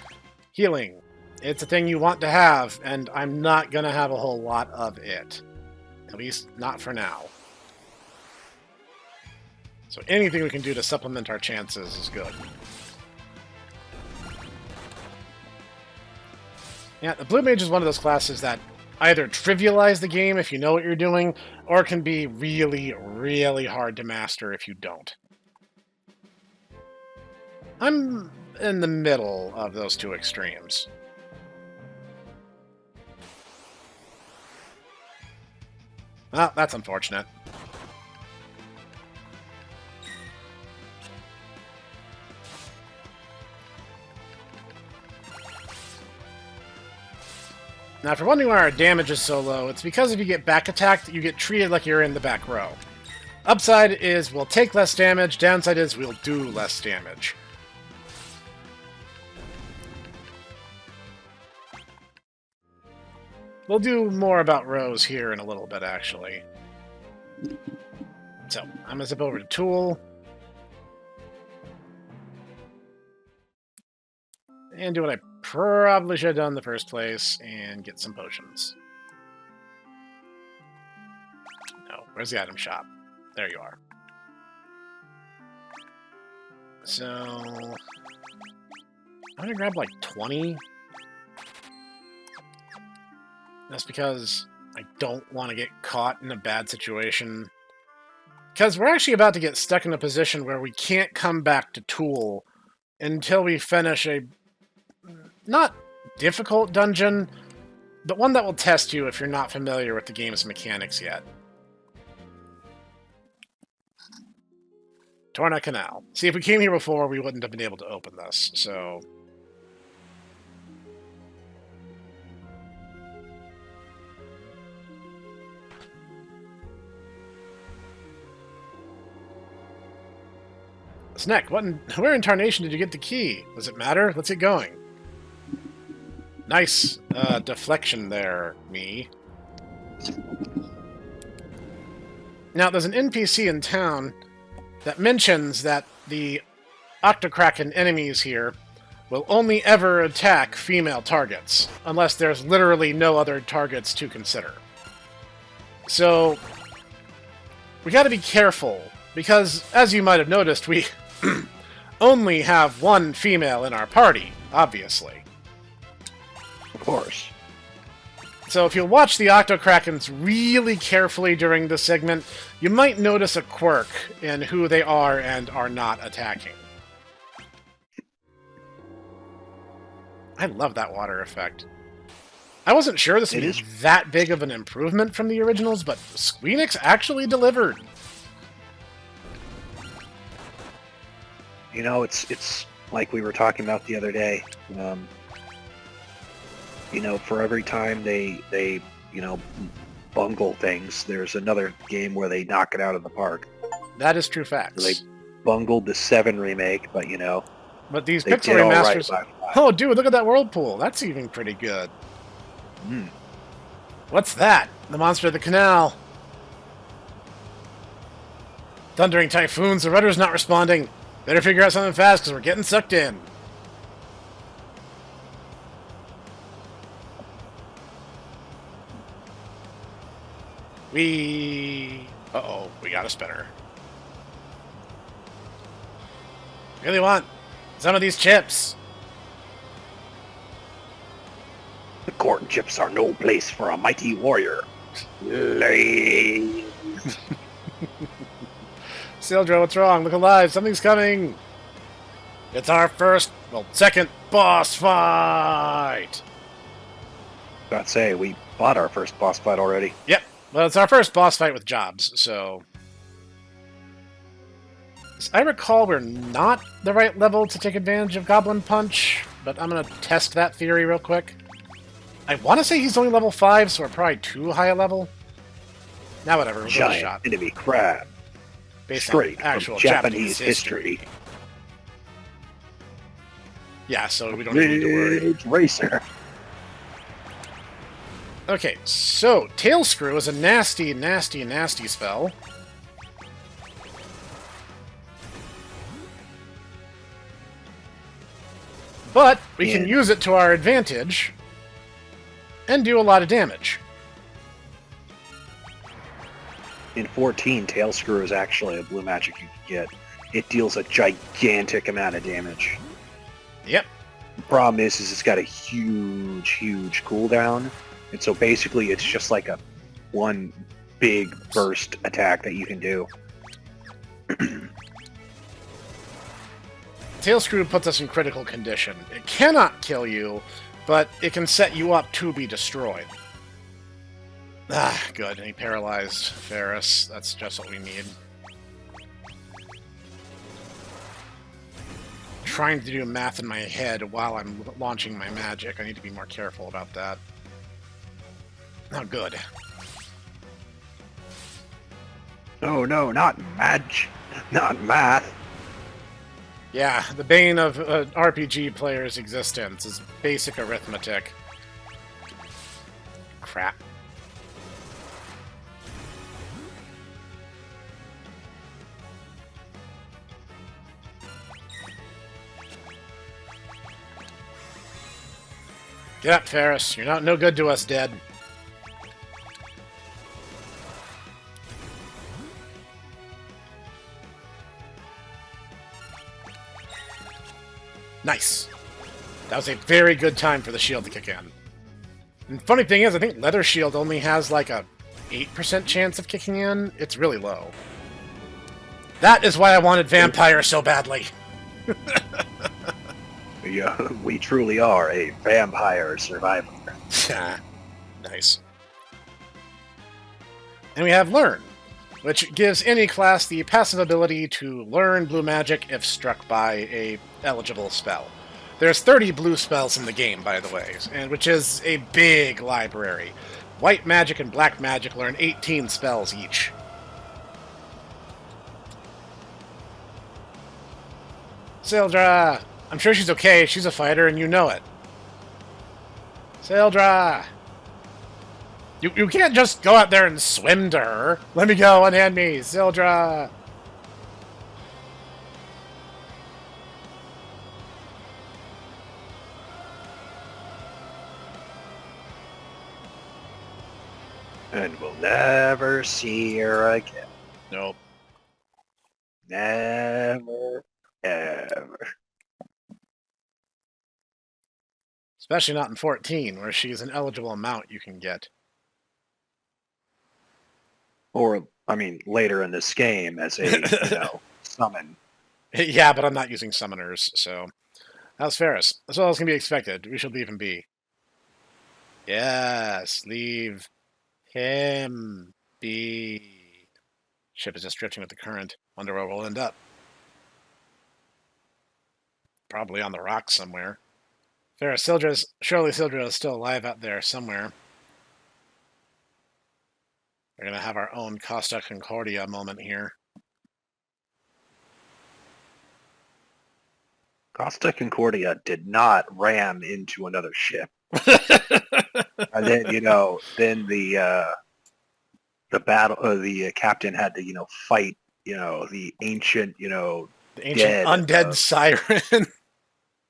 healing, it's a thing you want to have, and I'm not gonna have a whole lot of it. At least, not for now. So anything we can do to supplement our chances is good. Yeah, the Blue Mage is one of those classes that either trivialize the game if you know what you're doing, or can be really, really hard to master if you don't. I'm in the middle of those 2 extremes. Well, that's unfortunate. Now, if you're wondering why our damage is so low, it's because if you get back attacked, you get treated like you're in the back row. Upside is we'll take less damage, downside is we'll do less damage. We'll do more about rows here in a little bit, actually. So, I'm going to zip over to Tool. And do what I probably should have done in the first place, and get some potions. No, where's the item shop? There you are. So, I'm gonna grab like 20. That's because I don't want to get caught in a bad situation. Because we're actually about to get stuck in a position where we can't come back to Tool until we finish a not difficult dungeon, but one that will test you if you're not familiar with the game's mechanics yet. Torna Canal. See, if we came here before, we wouldn't have been able to open this, so... Snek, where in tarnation did you get the key? Does it matter? Let's get going. Nice deflection there, me. Now, there's an NPC in town that mentions that the Octokraken enemies here will only ever attack female targets, unless there's literally no other targets to consider. So, we gotta be careful, because, as you might have noticed, we only have one female in our party, obviously. Of course. So if you watch the Octokrakens really carefully during this segment, you might notice a quirk in who they are and are not attacking. I love that water effect. I wasn't sure this would be that big of an improvement from the originals, but Squeenix actually delivered. You know, it's like we were talking about the other day. You know, for every time they you know, bungle things, there's another game where they knock it out of the park. That is true facts. So they bungled the 7 remake, but you know, but these Pixel remasters. Right. Oh, dude, look at that whirlpool. That's even pretty good. What's that? The monster of the canal. Thundering typhoons. The rudder's not responding. Better figure out something fast, because we're getting sucked in. Uh-oh, we got a spinner. Really want some of these chips. The corn chips are no place for a mighty warrior. Sildra, what's wrong? Look alive. Something's coming. It's our second boss fight. I'd say we fought our first boss fight already. Yep. Well, it's our first boss fight with jobs, so... As I recall, we're not the right level to take advantage of Goblin Punch, but I'm going to test that theory real quick. I want to say he's only level 5, so we're probably too high a level. Now whatever, we'll give it a shot. Enemy crab. Based Straight on actual from Japanese history. Yeah, so we don't need to worry. Racer. Okay, so Tail Screw is a nasty, nasty, nasty spell. But we can use it to our advantage and do a lot of damage. In 14, Tail Screw is actually a blue magic you can get. It deals a gigantic amount of damage. Yep. The problem is it's got a huge, huge cooldown. And so basically it's just like a one big burst attack that you can do. Tail Screw puts us in critical condition. It cannot kill you, but it can set you up to be destroyed. Ah, good. And he paralyzed Ferris. That's just what we need. Trying to do math in my head while I'm launching my magic. I need to be more careful about that. Oh, good. Oh no, not Mage. Not math. Yeah, the bane of an RPG player's existence is basic arithmetic. Crap. Get up, Ferris. You're not no good to us, dead. Nice. That was a very good time for the shield to kick in. And funny thing is, I think Leather Shield only has like a 8% chance of kicking in. It's really low. That is why I wanted Vampire so badly. Yeah, we truly are a vampire survivor. Nice. And we have Learn, which gives any class the passive ability to learn blue magic if struck by a eligible spell. There's 30 blue spells in the game, by the way, and which is a big library. White magic and black magic learn 18 spells each. Sildra! I'm sure she's okay. She's a fighter, and you know it. Sildra! You can't just go out there and swim to her. Let me go, unhand me, Sildra! And we'll never see her again. Nope. Never, ever. Especially not in 14, where she's an eligible mount you can get. Or, I mean, later in this game as a, summon. Yeah, but I'm not using summoners, so... How's Ferris? That's all else can be expected. We shall leave him be. Yes, leave him be. Ship is just drifting with the current. Wonder where we'll end up. Probably on the rocks somewhere. Ferris, surely Sildra is still alive out there somewhere. We're going to have our own Costa Concordia moment here. Costa Concordia did not ram into another ship. And then, then the battle, the captain had to, fight, the ancient, The ancient undead siren.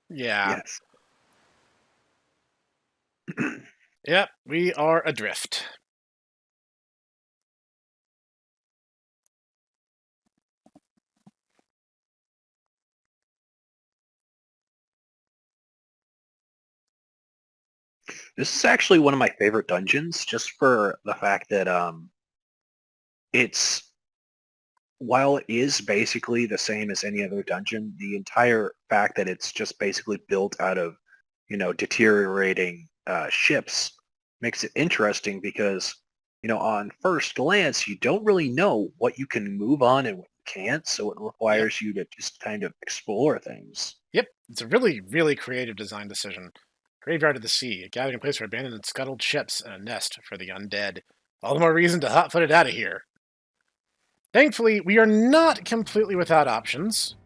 Yeah. Yes. Yep, we are adrift. This is actually one of my favorite dungeons, just for the fact that it's, while it is basically the same as any other dungeon, the entire fact that it's just basically built out of, deteriorating ships makes it interesting because, on first glance, you don't really know what you can move on and what you can't, so it requires you to just kind of explore things. Yep, it's a really, really creative design decision. Graveyard of the Sea, a gathering place for abandoned and scuttled ships and a nest for the undead. All the more reason to hot-foot it out of here. Thankfully, we are not completely without options,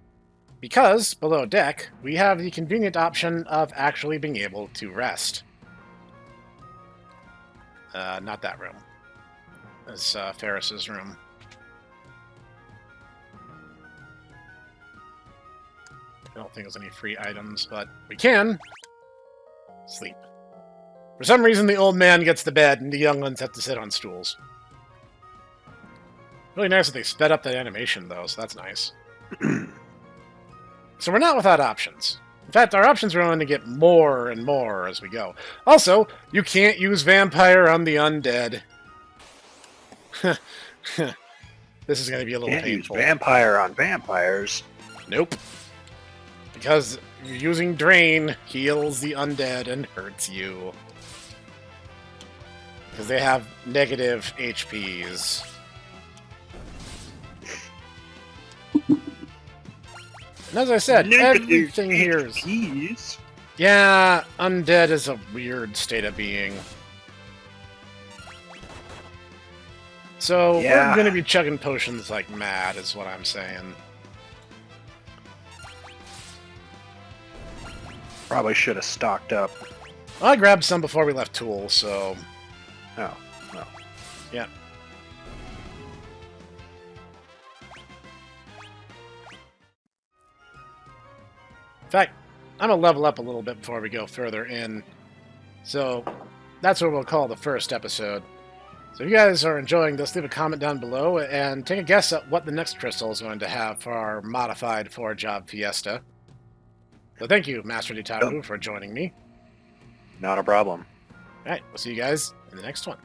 because, below deck, we have the convenient option of actually being able to rest. Not that room. It's Ferris's room. I don't think there's any free items, but we can sleep. For some reason, the old man gets the bed, and the young ones have to sit on stools. Really nice that they sped up that animation, though, so that's nice. So we're not without options. In fact, our options are going to get more and more as we go. Also, you can't use vampire on the undead. This is going to be a little painful. Use vampire on vampires. Nope. Because using Drain heals the undead and hurts you. Because they have negative HPs. And as I said, everything here is... Yeah, undead is a weird state of being. So, we're going to be chugging potions like mad, is what I'm saying. Probably should have stocked up. I grabbed some before we left Tool, so... Oh, well. Yeah. In fact, I'm going to level up a little bit before we go further in. So, that's what we'll call the first episode. So if you guys are enjoying this, leave a comment down below and take a guess at what the next crystal is going to have for our modified 4-job Fiesta. So thank you, Master Ditaru, for joining me. Not a problem. Alright, we'll see you guys in the next one.